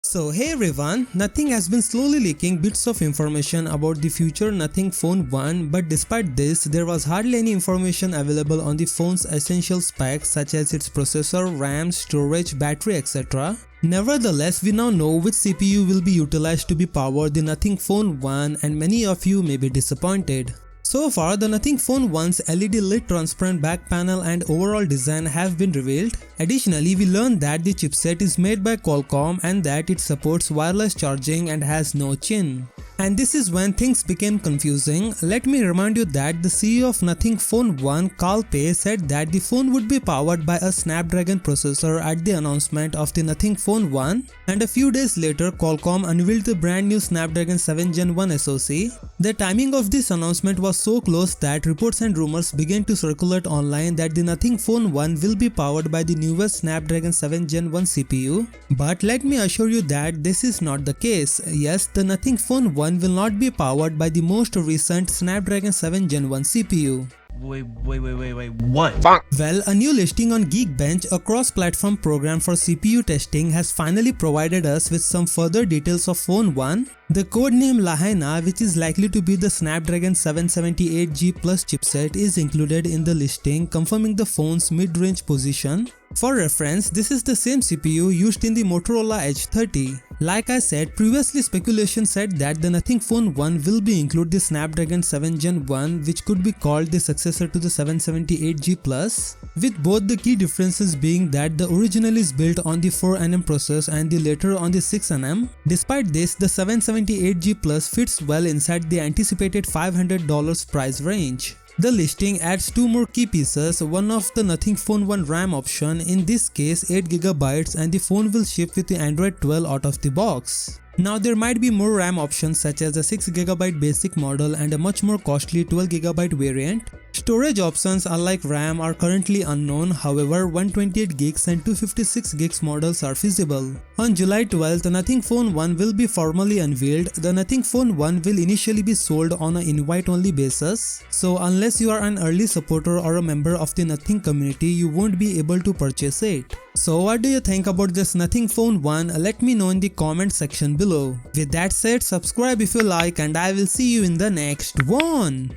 So hey everyone, Nothing has been slowly leaking bits of information about the future Nothing Phone 1, but despite this, there was hardly any information available on the phone's essential specs such as its processor, RAM, storage, battery, etc. Nevertheless, we now know which CPU will be utilized to power the Nothing Phone 1 and many of you may be disappointed. So far, the Nothing Phone 1's LED lit transparent back panel and overall design have been revealed. Additionally, we learned that the chipset is made by Qualcomm and that it supports wireless charging and has no chin. And this is when things became confusing. Let me remind you that the CEO of Nothing Phone 1, Carl Pei, said that the phone would be powered by a Snapdragon processor at the announcement of the Nothing Phone 1, and a few days later Qualcomm unveiled the brand new Snapdragon 7 Gen 1 SoC. The timing of this announcement was so close that reports and rumors began to circulate online that the Nothing Phone 1 will be powered by the newest Snapdragon 7 Gen 1 CPU. But let me assure you that this is not the case. Yes, the Nothing Phone 1 will not be powered by the most recent Snapdragon 7 Gen 1 CPU. Wait, what? Well, a new listing on Geekbench, a cross-platform program for CPU testing, has finally provided us with some further details of Phone 1. The codename Lahaina, which is likely to be the Snapdragon 778G Plus chipset, is included in the listing, confirming the phone's mid-range position. For reference, this is the same CPU used in the Motorola Edge 30. Like I said, previously speculation said that the Nothing Phone 1 will be include the Snapdragon 7 Gen 1, which could be called the successor to the 778G Plus, with both the key differences being that the original is built on the 4nm process and the later on the 6nm. Despite this, the 778G Plus fits well inside the anticipated $500 price range. The listing adds two more key pieces, one of the Nothing Phone 1 RAM option, in this case 8GB, and the phone will ship with the Android 12 out of the box. Now there might be more RAM options such as a 6GB basic model and a much more costly 12GB variant. Storage options unlike RAM are currently unknown, however 128GB and 256GB models are feasible. On July 12th, the Nothing Phone 1 will be formally unveiled. The Nothing Phone 1 will initially be sold on an invite-only basis, so unless you are an early supporter or a member of the Nothing community, you won't be able to purchase it. So what do you think about this Nothing Phone 1? Let me know in the comment section below. With that said, subscribe if you like, and I will see you in the next one.